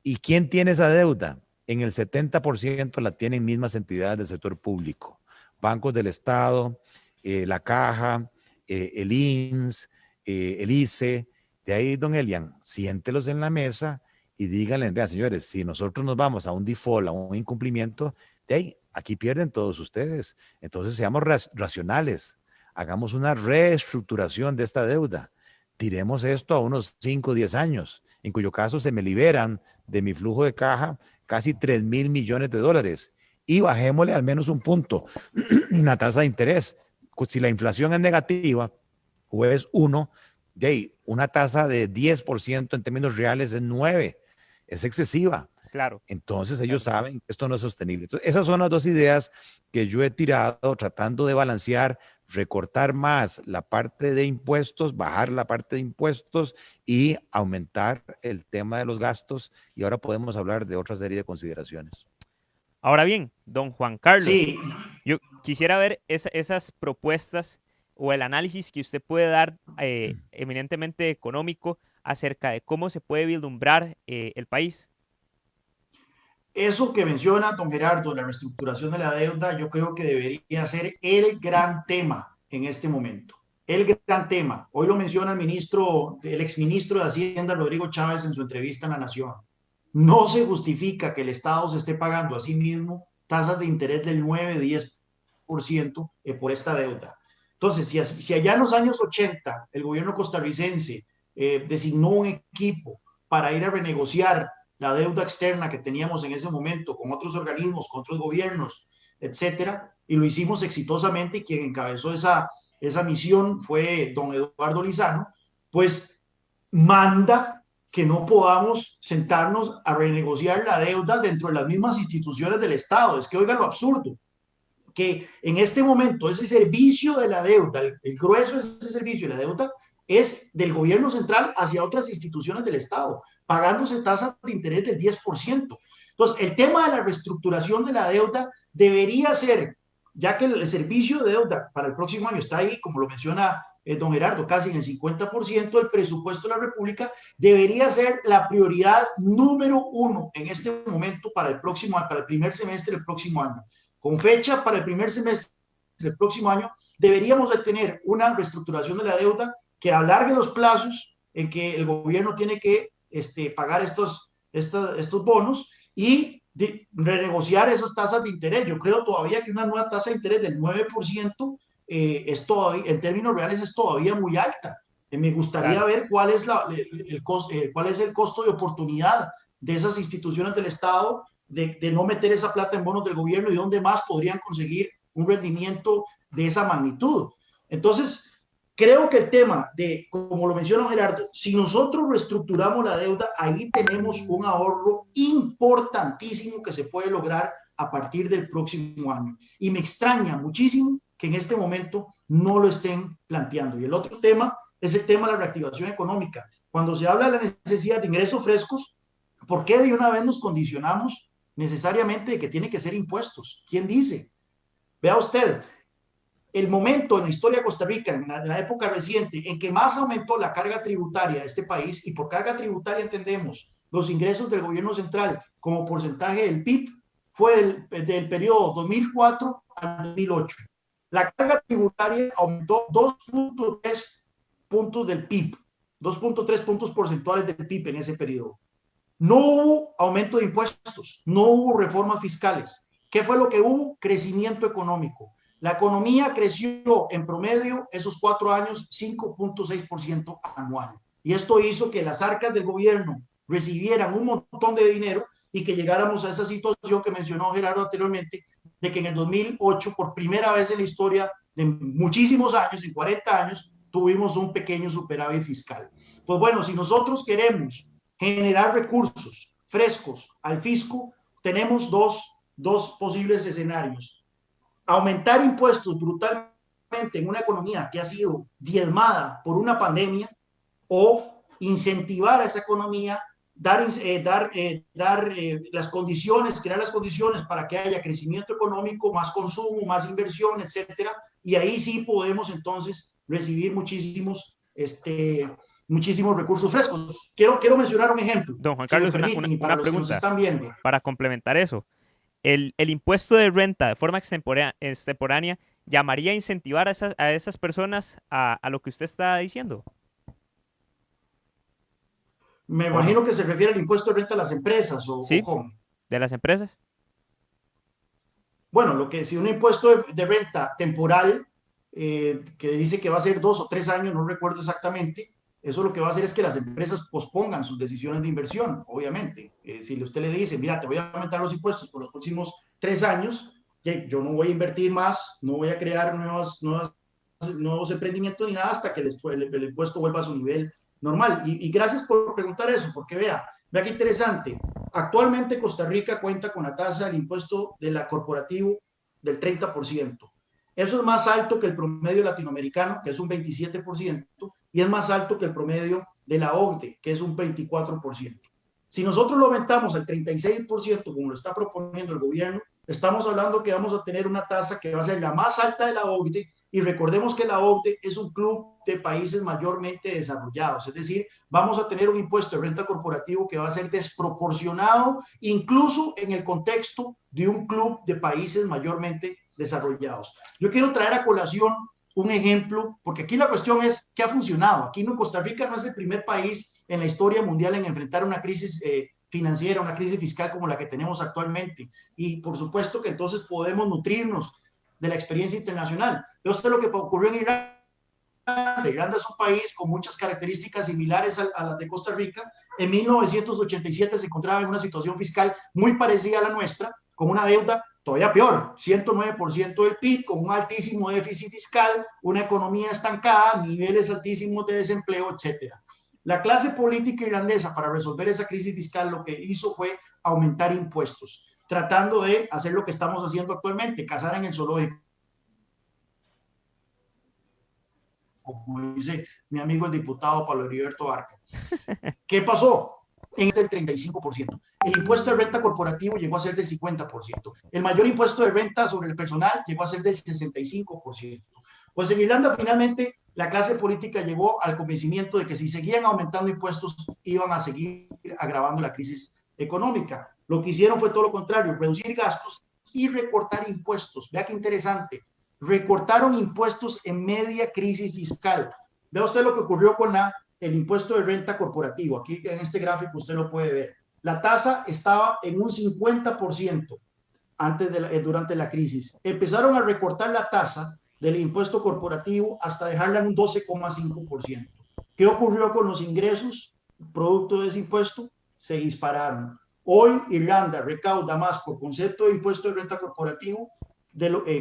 ¿Y quién tiene esa deuda? En el 70% la tienen mismas entidades del sector público, bancos del Estado, la Caja, el INS, el ICE. De ahí, don Elian, siéntelos en la mesa y díganles, vean, señores, si nosotros nos vamos a un default, a un incumplimiento, de ahí, aquí pierden todos ustedes. Entonces, seamos racionales, hagamos una reestructuración de esta deuda, tiremos esto a unos 5 o 10 años, en cuyo caso se me liberan de mi flujo de caja casi 3.000 millones de dólares y bajémosle al menos un punto una tasa de interés. Si la inflación es negativa o es 1, una tasa de 10% en términos reales es 9, es excesiva. Claro. Entonces ellos saben que esto no es sostenible. Entonces, esas son las dos ideas que yo he tirado tratando de balancear, recortar más la parte de impuestos, bajar la parte de impuestos y aumentar el tema de los gastos. Y ahora podemos hablar de otra serie de consideraciones. Ahora bien, don Juan Carlos, Sí, yo quisiera ver esas propuestas o el análisis que usted puede dar eminentemente económico acerca de cómo se puede vislumbrar el país. eso que menciona don Gerardo, la reestructuración de la deuda, yo creo que debería ser el gran tema en este momento. El gran tema. Hoy lo menciona el exministro de Hacienda, Rodrigo Chávez, en su entrevista en La Nación. No se justifica que el Estado se esté pagando a sí mismo tasas de interés del 9-10% por esta deuda. Entonces, si allá en los años 80 el gobierno costarricense designó un equipo para ir a renegociar la deuda externa que teníamos en ese momento con otros organismos, con otros gobiernos, etcétera, y lo hicimos exitosamente, y quien encabezó esa misión fue don Eduardo Lizano, pues manda que no podamos sentarnos a renegociar la deuda dentro de las mismas instituciones del Estado. Es que oigan lo absurdo, que en este momento ese servicio de la deuda, el grueso de ese servicio de la deuda es del gobierno central hacia otras instituciones del Estado, pagándose tasas de interés del 10%. Entonces, el tema de la reestructuración de la deuda debería ser, ya que el servicio de deuda para el próximo año está ahí, como lo menciona don Gerardo, casi en el 50% del presupuesto de la República, debería ser la prioridad número 1 en este momento para el primer semestre del próximo año. Con fecha para el primer semestre del próximo año, deberíamos de tener una reestructuración de la deuda que alargue los plazos en que el gobierno tiene que pagar estos bonos y renegociar esas tasas de interés. Yo creo todavía que una nueva tasa de interés del 9% es todavía, en términos reales, es todavía muy alta. Me gustaría ver cuál es el costo de oportunidad de esas instituciones del Estado de no meter esa plata en bonos del gobierno y dónde más podrían conseguir un rendimiento de esa magnitud. Entonces, creo que el tema de, como lo mencionó Gerardo, si nosotros reestructuramos la deuda, ahí tenemos un ahorro importantísimo que se puede lograr a partir del próximo año. Y me extraña muchísimo que en este momento no lo estén planteando. Y el otro tema es el tema de la reactivación económica. Cuando se habla de la necesidad de ingresos frescos, ¿por qué de una vez nos condicionamos necesariamente de que tiene que ser impuestos? ¿Quién dice? Vea usted, el momento en la historia de Costa Rica, en la época reciente, en que más aumentó la carga tributaria de este país, y por carga tributaria entendemos los ingresos del gobierno central como porcentaje del PIB, fue del periodo 2004 al 2008. La carga tributaria aumentó 2.3 puntos del PIB, 2.3 puntos porcentuales del PIB en ese periodo. No hubo aumento de impuestos, no hubo reformas fiscales. ¿Qué fue lo que hubo? Crecimiento económico. La economía creció en promedio esos 4 años 5.6% anual. Y esto hizo que las arcas del gobierno recibieran un montón de dinero y que llegáramos a esa situación que mencionó Gerardo anteriormente, de que en el 2008, por primera vez en la historia de muchísimos años, en 40 años, tuvimos un pequeño superávit fiscal. Pues bueno, si nosotros queremos generar recursos frescos al fisco, tenemos dos posibles escenarios. Aumentar impuestos brutalmente en una economía que ha sido diezmada por una pandemia, o incentivar a esa economía, dar las condiciones, crear las condiciones para que haya crecimiento económico, más consumo, más inversión, etcétera, y ahí sí podemos entonces recibir muchísimos recursos frescos. Quiero mencionar un ejemplo, Don Juan si me Carlos, permiten, y para una los que nos pregunta están viendo. para complementar eso. El impuesto de renta de forma extemporánea llamaría a incentivar a esas personas a lo que usted está diciendo, Me ¿o no? imagino que se refiere al impuesto de renta a las empresas o ¿Sí? cómo. ¿De las empresas? Bueno, si un impuesto de renta temporal, que dice que va a ser 2 o 3 años, no recuerdo exactamente, eso lo que va a hacer es que las empresas pospongan sus decisiones de inversión, obviamente. Si usted le dice, mira, te voy a aumentar los impuestos por los próximos 3 años, que yo no voy a invertir más, no voy a crear nuevos emprendimientos ni nada hasta que el impuesto vuelva a su nivel normal. Y gracias por preguntar eso, porque vea qué interesante. Actualmente Costa Rica cuenta con la tasa del impuesto de la corporativo del 30%. Eso es más alto que el promedio latinoamericano, que es un 27%, y es más alto que el promedio de la OCDE, que es un 24%. Si nosotros lo aumentamos al 36%, como lo está proponiendo el gobierno, estamos hablando que vamos a tener una tasa que va a ser la más alta de la OCDE, y recordemos que la OCDE es un club de países mayormente desarrollados, es decir, vamos a tener un impuesto de renta corporativo que va a ser desproporcionado, incluso en el contexto de un club de países mayormente desarrollados. Yo quiero traer a colación un ejemplo, porque aquí la cuestión es qué ha funcionado. Aquí en Costa Rica no es el primer país en la historia mundial en enfrentar una crisis financiera, una crisis fiscal como la que tenemos actualmente. Y por supuesto que entonces podemos nutrirnos de la experiencia internacional. Pero esto es lo que ocurrió en Irlanda. Irlanda es un país con muchas características similares a las de Costa Rica. En 1987 se encontraba en una situación fiscal muy parecida a la nuestra, con una deuda todavía peor, 109% del PIB, con un altísimo déficit fiscal, una economía estancada, niveles altísimos de desempleo, etcétera. La clase política irlandesa, para resolver esa crisis fiscal, lo que hizo fue aumentar impuestos, tratando de hacer lo que estamos haciendo actualmente, cazar en el zoológico, como dice mi amigo el diputado Pablo Heriberto Barca. ¿Qué pasó? En el 35%. El impuesto de renta corporativo llegó a ser del 50%. El mayor impuesto de renta sobre el personal llegó a ser del 65%. Pues en Irlanda finalmente la clase política llegó al convencimiento de que si seguían aumentando impuestos iban a seguir agravando la crisis económica. Lo que hicieron fue todo lo contrario, reducir gastos y recortar impuestos. Vea qué interesante. Recortaron impuestos en media crisis fiscal. Vea usted lo que ocurrió con el impuesto de renta corporativo. Aquí en este gráfico usted lo puede ver. La tasa estaba en un 50% durante la crisis. Empezaron a recortar la tasa del impuesto corporativo hasta dejarla en un 12,5%. ¿Qué ocurrió con los ingresos producto de ese impuesto? Se dispararon. Hoy Irlanda recauda más por concepto de impuesto de renta corporativo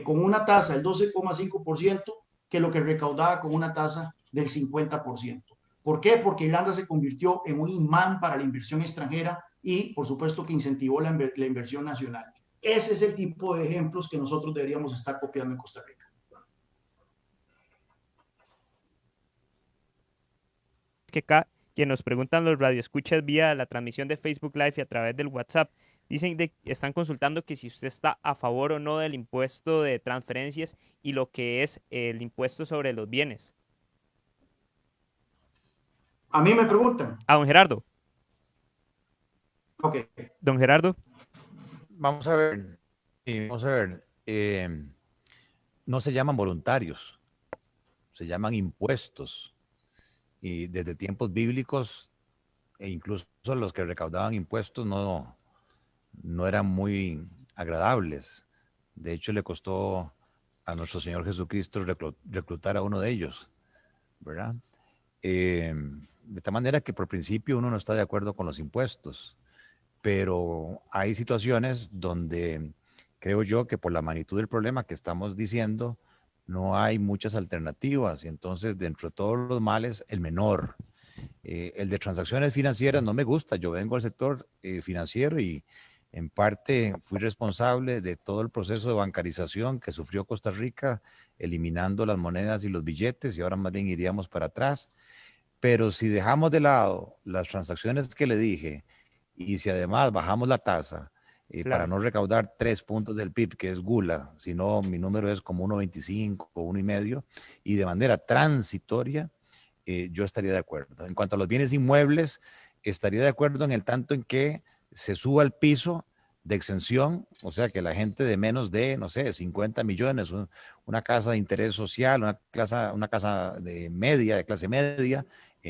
con una tasa del 12,5% que lo que recaudaba con una tasa del 50%. ¿Por qué? Porque Irlanda se convirtió en un imán para la inversión extranjera y, por supuesto, que incentivó la inversión nacional. Ese es el tipo de ejemplos que nosotros deberíamos estar copiando en Costa Rica. Que nos preguntan los radioescuchas vía la transmisión de Facebook Live y a través del WhatsApp. Dicen están consultando que si usted está a favor o no del impuesto de transferencias y lo que es el impuesto sobre los bienes. A mí me preguntan. A don Gerardo. Ok. Don Gerardo. Vamos a ver. No se llaman voluntarios, se llaman impuestos. Y desde tiempos bíblicos, e incluso los que recaudaban impuestos no eran muy agradables. De hecho, le costó a nuestro Señor Jesucristo reclutar a uno de ellos, ¿verdad? De tal manera que por principio uno no está de acuerdo con los impuestos, pero hay situaciones donde creo yo que por la magnitud del problema que estamos diciendo, no hay muchas alternativas. Y entonces, dentro de todos los males, el menor. El de transacciones financieras no me gusta. Yo vengo del sector financiero y en parte fui responsable de todo el proceso de bancarización que sufrió Costa Rica, eliminando las monedas y los billetes, y ahora más bien iríamos para atrás. Pero si dejamos de lado las transacciones que le dije y si además bajamos la tasa para Claro. no recaudar 3 puntos del PIB, que es gula, sino mi número es como 1,25 o 1,5, y de manera transitoria, yo estaría de acuerdo. En cuanto a los bienes inmuebles, estaría de acuerdo en el tanto en que se suba el piso de exención, o sea, que la gente de menos de, no sé, 50 millones, una casa de interés social, una casa de media, de clase media,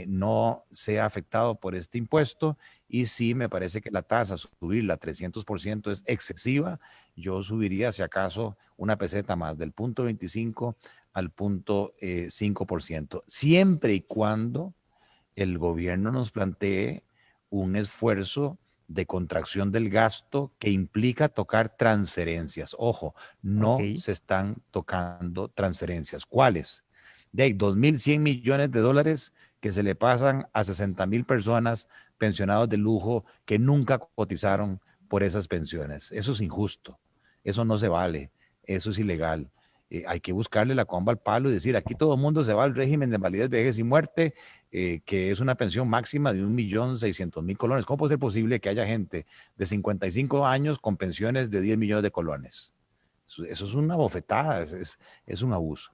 no sea afectado por este impuesto. Y sí, me parece que la tasa, subirla a 300% es excesiva. Yo subiría, si acaso, una peseta más, del 0,25 al 0,5%, siempre y cuando el gobierno nos plantee un esfuerzo de contracción del gasto que implica tocar transferencias. Ojo, Ok. no se están tocando transferencias. ¿Cuáles? De 2.100 millones de dólares que se le pasan a 60.000 personas pensionados de lujo que nunca cotizaron por esas pensiones. Eso es injusto. Eso no se vale. Eso es ilegal. Hay que buscarle la comba al palo y decir, aquí todo el mundo se va al régimen de validez, vejez y muerte, que es una pensión máxima de 1.600.000 colones. ¿Cómo puede ser posible que haya gente de 55 años con pensiones de 10 millones de colones? Eso es una bofetada, es un abuso.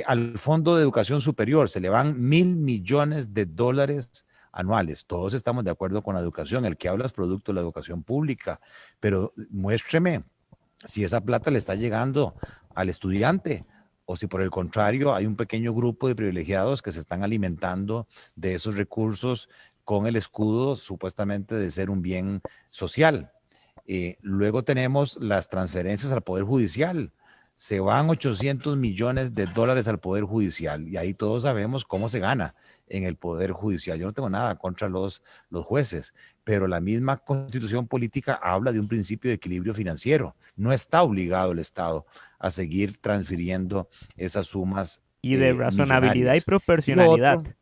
Al Fondo de Educación Superior se le van 1.000 millones de dólares anuales. Todos estamos de acuerdo con la educación. El que habla es producto de la educación pública, pero muéstreme si esa plata le está llegando al estudiante o si por el contrario hay un pequeño grupo de privilegiados que se están alimentando de esos recursos con el escudo supuestamente de ser un bien social. Luego tenemos las transferencias al Poder Judicial. Se van 800 millones de dólares al Poder Judicial y ahí todos sabemos cómo se gana en el Poder Judicial. Yo no tengo nada contra los jueces, pero la misma constitución política habla de un principio de equilibrio financiero. No está obligado el Estado a seguir transfiriendo esas sumas Y de razonabilidad y millonarias. Y lo proporcionalidad. otro,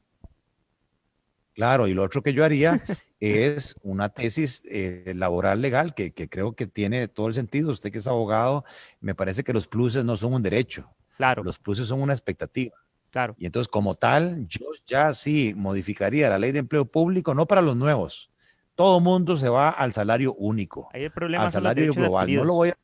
claro, y lo otro que yo haría es una tesis laboral legal que creo que tiene todo el sentido. Usted que es abogado, me parece que los pluses no son un derecho, Claro, los pluses son una expectativa. claro. Y entonces, como tal, yo ya sí modificaría la ley de empleo público, no para los nuevos. Todo mundo se va al salario único, Ahí el al problema son los salario derechos global. adquiridos.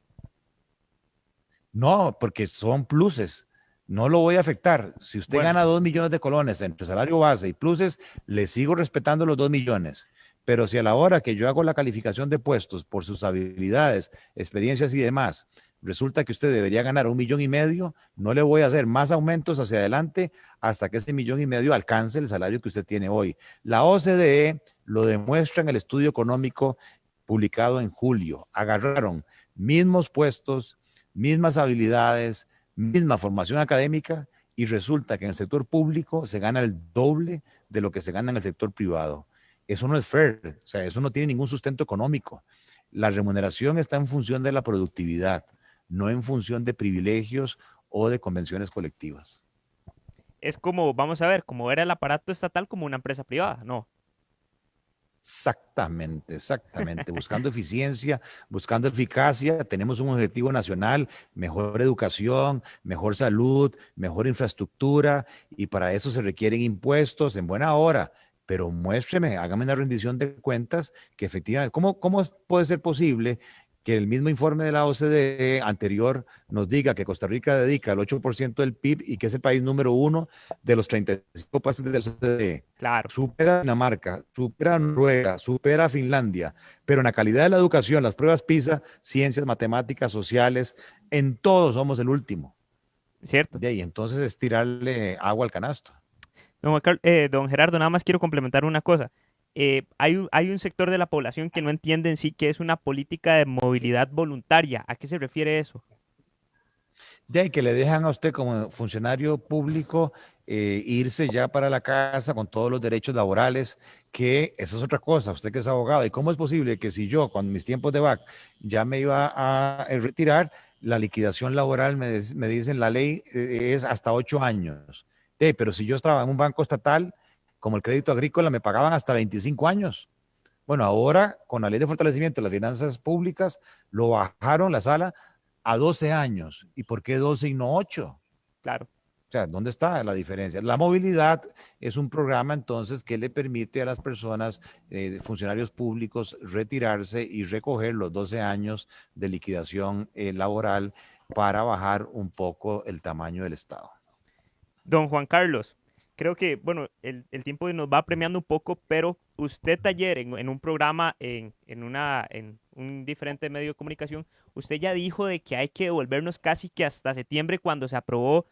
No, porque son pluses. No lo voy a afectar. Si usted Bueno, gana 2 millones de colones entre salario base y pluses, le sigo respetando los 2 millones. Pero si a la hora que yo hago la calificación de puestos por sus habilidades, experiencias y demás, resulta que usted debería ganar 1,5 millones, no le voy a hacer más aumentos hacia adelante hasta que ese 1,5 millones alcance el salario que usted tiene hoy. La OCDE lo demuestra en el estudio económico publicado en julio. Agarraron mismos puestos, mismas habilidades, misma formación académica y resulta que en el sector público se gana el doble de lo que se gana en el sector privado. Eso no es fair, o sea, eso no tiene ningún sustento económico. La remuneración está en función de la productividad, no en función de privilegios o de convenciones colectivas. es como, vamos a ver, como era el aparato estatal como una empresa privada, no. Exactamente, exactamente. Buscando eficiencia, buscando eficacia, tenemos un objetivo nacional, mejor educación, mejor salud, mejor infraestructura, y para eso se requieren impuestos en buena hora. Pero muéstreme, hágame una rendición de cuentas que efectivamente, ¿cómo puede ser posible que el mismo informe de la OCDE anterior nos diga que Costa Rica dedica el 8% del PIB y que es el país número uno de los 35 países de la OCDE? Claro. Supera a Dinamarca, supera a Noruega, supera a Finlandia, pero en la calidad de la educación, las pruebas PISA, ciencias, matemáticas, sociales, en todo somos el último. ¿Cierto? De ahí, entonces es tirarle agua al canasto. Don Gerardo, nada más quiero complementar una cosa. Hay un sector de la población que no entiende en sí que es una política de movilidad voluntaria. ¿A qué se refiere eso? De ahí que le dejan a usted como funcionario público irse ya para la casa con todos los derechos laborales, que esa es otra cosa, usted que es abogado, ¿y cómo es posible que si yo con mis tiempos de back ya me iba a retirar, la liquidación laboral me dicen la ley es hasta 8 años? Pero si yo estaba en un banco estatal, como el Crédito Agrícola, me pagaban hasta 25 años. Bueno, ahora con la ley de fortalecimiento de las finanzas públicas, lo bajaron la sala a 12 años. ¿Y por qué 12 y no 8? Claro. O sea, ¿dónde está la diferencia? La movilidad es un programa entonces que le permite a las personas, funcionarios públicos, retirarse y recoger los 12 años de liquidación laboral para bajar un poco el tamaño del Estado. Don Juan Carlos, creo que, bueno, el tiempo nos va premiando un poco, pero usted ayer en un programa, en un diferente medio de comunicación, usted ya dijo de que hay que devolvernos casi que hasta septiembre cuando se aprobó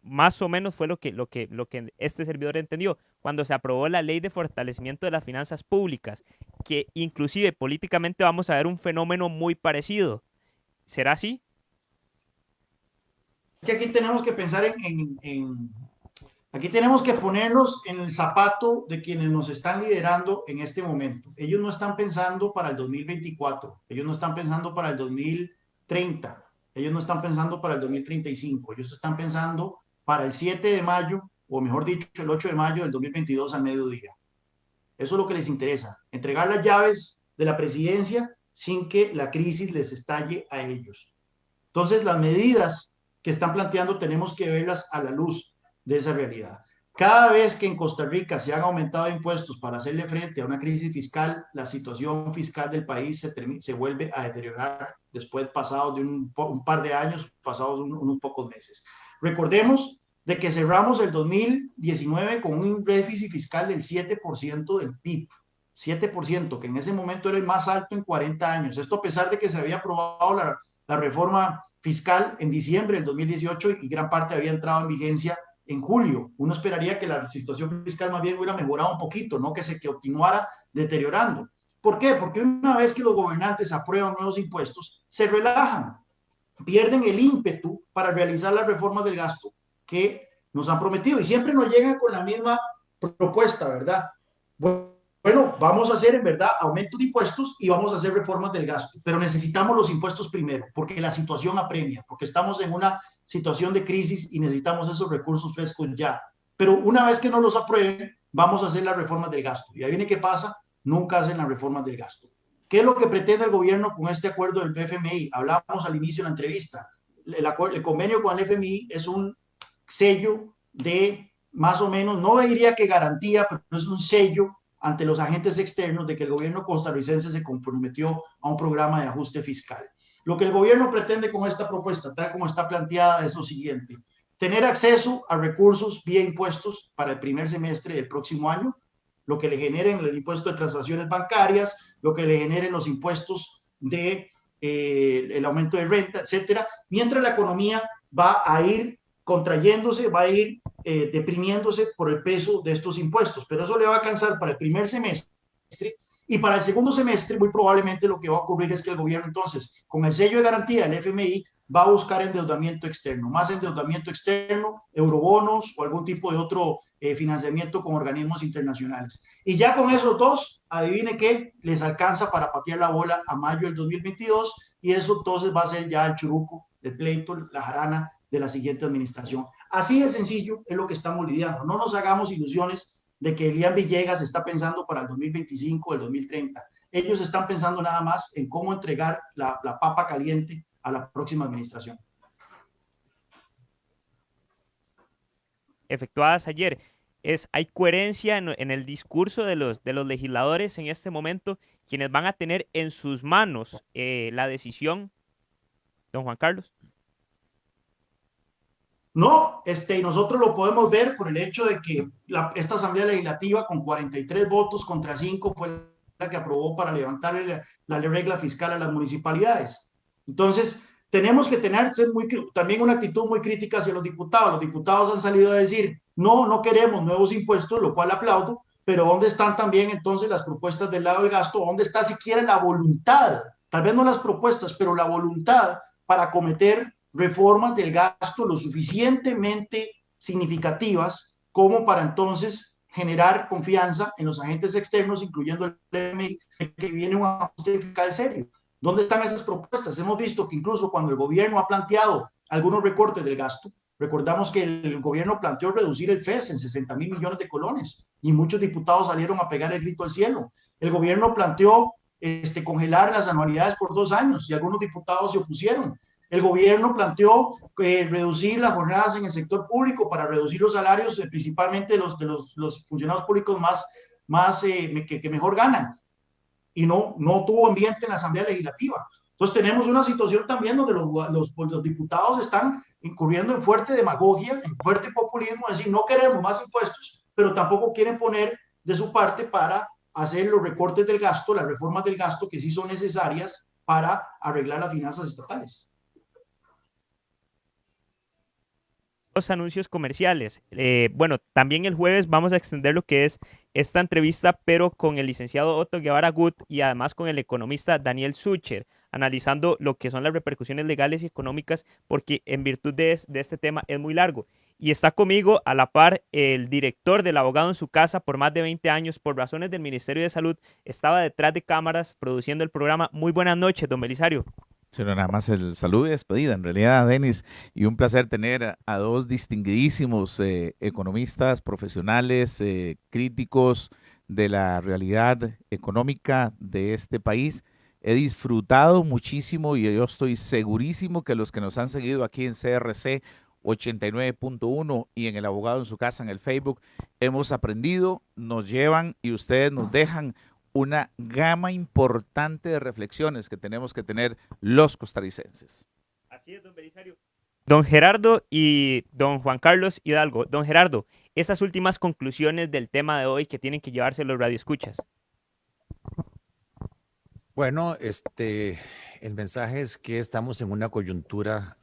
más o menos fue lo que este servidor entendió, cuando se aprobó la ley de fortalecimiento de las finanzas públicas, que inclusive políticamente vamos a ver un fenómeno muy parecido. ¿Será así? Es que aquí tenemos que pensar aquí tenemos que ponernos en el zapato de quienes nos están liderando en este momento. Ellos no están pensando para el 2024, ellos no están pensando para el 2030, ellos no están pensando para el 2035, ellos están pensando para el 7 de mayo, o mejor dicho, el 8 de mayo del 2022 al mediodía. Eso es lo que les interesa, entregar las llaves de la presidencia sin que la crisis les estalle a ellos. Entonces, las medidas que están planteando tenemos que verlas a la luz de esa realidad. Cada vez que en Costa Rica se han aumentado impuestos para hacerle frente a una crisis fiscal, la situación fiscal del país se vuelve a deteriorar después, pasados de un par de años, pasados unos pocos meses. Recordemos de que cerramos el 2019 con un déficit fiscal del 7% del PIB. 7%, que en ese momento era el más alto en 40 años. Esto a pesar de que se había aprobado la reforma fiscal en diciembre del 2018 y gran parte había entrado en vigencia en julio. Uno esperaría que la situación fiscal más bien hubiera mejorado un poquito, no que se continuara deteriorando. ¿Por qué? Porque una vez que los gobernantes aprueban nuevos impuestos, se relajan, pierden el ímpetu para realizar las reformas del gasto que nos han prometido y siempre nos llegan con la misma propuesta, ¿verdad? Bueno, vamos a hacer en verdad aumento de impuestos y vamos a hacer reformas del gasto, pero necesitamos los impuestos primero, porque la situación apremia, porque estamos en una situación de crisis y necesitamos esos recursos frescos ya. Pero una vez que no los aprueben, vamos a hacer las reformas del gasto. Y ahí viene qué pasa, nunca hacen las reformas del gasto. ¿Qué es lo que pretende el gobierno con este acuerdo del FMI? Hablábamos al inicio de la entrevista. El convenio con el FMI es un sello de más o menos, no diría que garantía, pero es un sello ante los agentes externos de que el gobierno costarricense se comprometió a un programa de ajuste fiscal. Lo que el gobierno pretende con esta propuesta, tal como está planteada, es lo siguiente: tener acceso a recursos vía impuestos para el primer semestre del próximo año, lo que le generen el impuesto de transacciones bancarias, lo que le generen los impuestos de el aumento de renta, etcétera, mientras la economía va a ir contrayéndose, va a ir deprimiéndose por el peso de estos impuestos, pero eso le va a alcanzar para el primer semestre y para el segundo semestre muy probablemente lo que va a ocurrir es que el gobierno entonces, con el sello de garantía del FMI, va a buscar endeudamiento externo, más endeudamiento externo, eurobonos o algún tipo de otro financiamiento con organismos internacionales. Y ya con esos dos, adivine qué, les alcanza para patear la bola a mayo del 2022 y eso entonces va a ser ya el churuco, el pleito, la jarana de la siguiente administración. Así de sencillo es lo que estamos lidiando. No nos hagamos ilusiones de que Elian Villegas está pensando para el 2025 o el 2030. Ellos están pensando nada más en cómo entregar la papa caliente a la próxima administración. Efectuadas ayer. Hay coherencia en el discurso de los legisladores en este momento, quienes van a tener en sus manos la decisión, don Juan Carlos. No, y nosotros lo podemos ver por el hecho de que esta Asamblea Legislativa con 43 votos contra 5 fue la que aprobó para levantar la regla fiscal a las municipalidades. Entonces, tenemos que tener también una actitud muy crítica hacia los diputados. Los diputados han salido a decir, no queremos nuevos impuestos, lo cual aplaudo, pero ¿dónde están también entonces las propuestas del lado del gasto? ¿Dónde está siquiera la voluntad? Tal vez no las propuestas, pero la voluntad para cometer reformas del gasto lo suficientemente significativas como para entonces generar confianza en los agentes externos, incluyendo el FMI, que viene un ajuste fiscal serio. ¿Dónde están esas propuestas? Hemos visto que incluso cuando el gobierno ha planteado algunos recortes del gasto, recordamos que el gobierno planteó reducir el FES en 60.000 millones de colones y muchos diputados salieron a pegar el grito al cielo. El gobierno planteó congelar las anualidades por 2 años y algunos diputados se opusieron. El gobierno planteó reducir las jornadas en el sector público para reducir los salarios, principalmente los funcionarios públicos que mejor ganan. Y no tuvo ambiente en la Asamblea Legislativa. Entonces tenemos una situación también donde los diputados están incurriendo en fuerte demagogia, en fuerte populismo, es decir, no queremos más impuestos, pero tampoco quieren poner de su parte para hacer los recortes del gasto, las reformas del gasto que sí son necesarias para arreglar las finanzas estatales. Los anuncios comerciales. Bueno, también el jueves vamos a extender lo que es esta entrevista, pero con el licenciado Otto Guevara Gut y además con el economista Daniel Sucher, analizando lo que son las repercusiones legales y económicas, porque en virtud de este tema es muy largo. Y está conmigo a la par el director del Abogado en su Casa por más de 20 años, por razones del Ministerio de Salud, estaba detrás de cámaras produciendo el programa. Muy buenas noches, don Belisario. Sino nada más el saludo y despedida, en realidad, Denis, y un placer tener a dos distinguidísimos economistas, profesionales, críticos de la realidad económica de este país. He disfrutado muchísimo y yo estoy segurísimo que los que nos han seguido aquí en CRC 89.1 y en El Abogado en su Casa en el Facebook, hemos aprendido, nos llevan y ustedes nos dejan una gama importante de reflexiones que tenemos que tener los costarricenses. Así es, don Belisario. Don Gerardo y don Juan Carlos Hidalgo. Don Gerardo, esas últimas conclusiones del tema de hoy que tienen que llevarse los radioescuchas. Bueno, el mensaje es que estamos en una coyuntura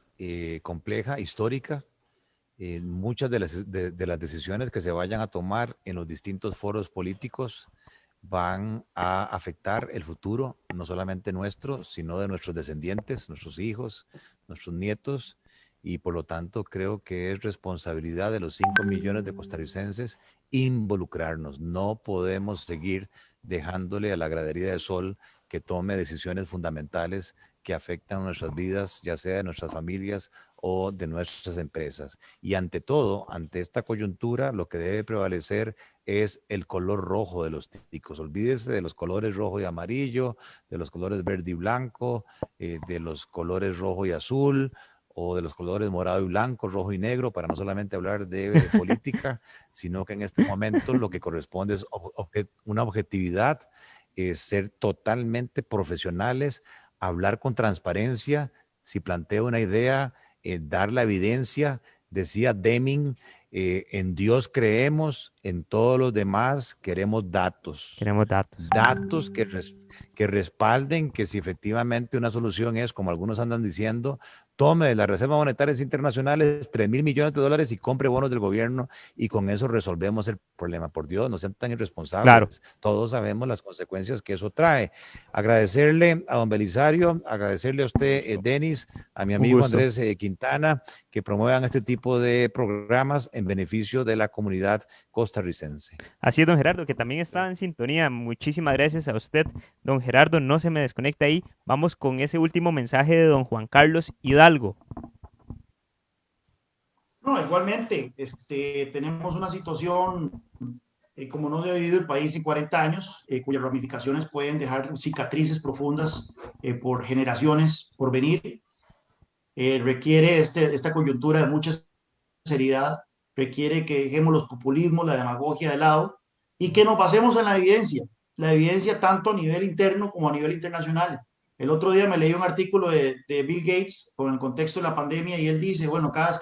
compleja, histórica. Muchas de las decisiones que se vayan a tomar en los distintos foros políticos van a afectar el futuro, no solamente nuestro, sino de nuestros descendientes, nuestros hijos, nuestros nietos, y por lo tanto creo que es responsabilidad de los 5 millones de costarricenses involucrarnos. No podemos seguir dejándole a la gradería del sol que tome decisiones fundamentales que afectan nuestras vidas, ya sea de nuestras familias o de nuestras empresas. Y ante todo, ante esta coyuntura, lo que debe prevalecer es el color rojo de los ticos. Olvídese de los colores rojo y amarillo, de los colores verde y blanco, de los colores rojo y azul, o de los colores morado y blanco, rojo y negro, para no solamente hablar de política, sino que en este momento lo que corresponde es una objetividad, ser totalmente profesionales, hablar con transparencia, si planteo una idea, dar la evidencia. Decía Deming, en Dios creemos, en todos los demás queremos datos. Queremos datos. Datos que respalden que si efectivamente una solución es, como algunos andan diciendo, tome de las reservas monetarias internacionales 3.000 millones de dólares y compre bonos del gobierno y con eso resolvemos el problema. Por Dios, no sean tan irresponsables. Claro. Todos sabemos las consecuencias que eso trae. Agradecerle a don Belisario, agradecerle a usted, Denis, a mi amigo Andrés Quintana, que promuevan este tipo de programas en beneficio de la comunidad costarricense. Así es, don Gerardo, que también estaba en sintonía. Muchísimas gracias a usted, don Gerardo. No se me desconecta ahí. Vamos con ese último mensaje de don Juan Carlos Hidalgo. No, igualmente, tenemos una situación como no se ha vivido el país en 40 años, cuyas ramificaciones pueden dejar cicatrices profundas por generaciones por venir. Requiere esta coyuntura de mucha seriedad, requiere que dejemos los populismos, la demagogia de lado y que nos basemos en la evidencia tanto a nivel interno como a nivel internacional. El otro día me leí un artículo de Bill Gates con el contexto de la pandemia y él dice, bueno, cada vez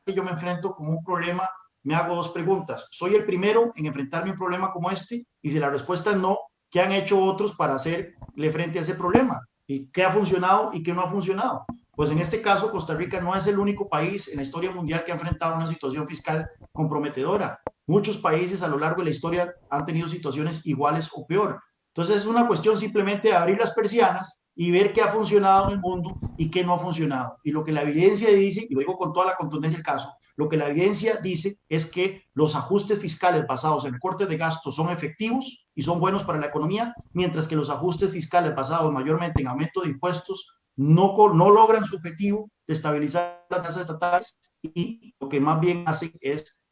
que yo me enfrento con un problema, me hago 2 preguntas. ¿Soy el primero en enfrentarme a un problema como este? Y si la respuesta es no, ¿qué han hecho otros para hacerle frente a ese problema? ¿Y qué ha funcionado y qué no ha funcionado? Pues en este caso, Costa Rica no es el único país en la historia mundial que ha enfrentado una situación fiscal comprometedora. Muchos países a lo largo de la historia han tenido situaciones iguales o peor. Entonces es una cuestión simplemente de abrir las persianas y ver qué ha funcionado en el mundo y qué no ha funcionado. Y lo que la evidencia dice, y lo digo con toda la contundencia del caso, lo que la evidencia dice es que los ajustes fiscales basados en recortes de gastos son efectivos y son buenos para la economía, mientras que los ajustes fiscales basados mayormente en aumento de impuestos no logran su objetivo de estabilizar las tasas estatales y lo que más bien hacen es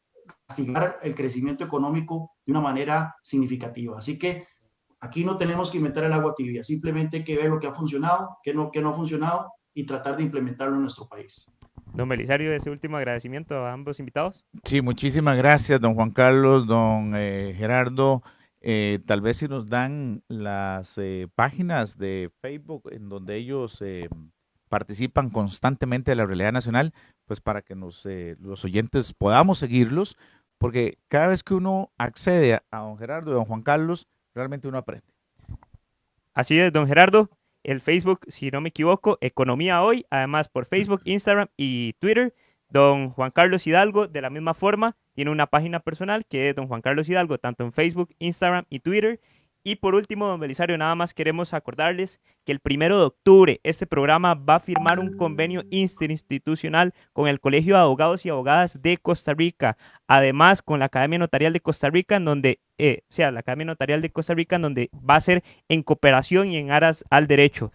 castigar el crecimiento económico de una manera significativa. Así que aquí no tenemos que inventar el agua tibia, simplemente hay que ver lo que ha funcionado, qué no ha funcionado y tratar de implementarlo en nuestro país. Don Belisario, ese último agradecimiento a ambos invitados. Sí, muchísimas gracias, don Juan Carlos, don Gerardo. Tal vez si nos dan las páginas de Facebook en donde ellos participan constantemente de la realidad nacional, pues para que los oyentes podamos seguirlos, porque cada vez que uno accede a don Gerardo y a don Juan Carlos, realmente uno aprende. Así es, don Gerardo. El Facebook, si no me equivoco, Economía Hoy, además por Facebook, Instagram y Twitter. Don Juan Carlos Hidalgo, de la misma forma, tiene una página personal que es don Juan Carlos Hidalgo, tanto en Facebook, Instagram y Twitter. Y por último, don Belisario, nada más queremos acordarles que el 1 de octubre este programa va a firmar un convenio interinstitucional con el Colegio de Abogados y Abogadas de Costa Rica, además con la Academia Notarial de Costa Rica, en donde, la Academia Notarial de Costa Rica, en donde va a ser en cooperación y en aras al derecho.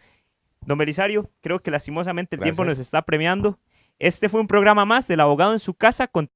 Don Belisario, creo que lastimosamente el tiempo nos está premiando. Este fue un programa más del Abogado en su Casa con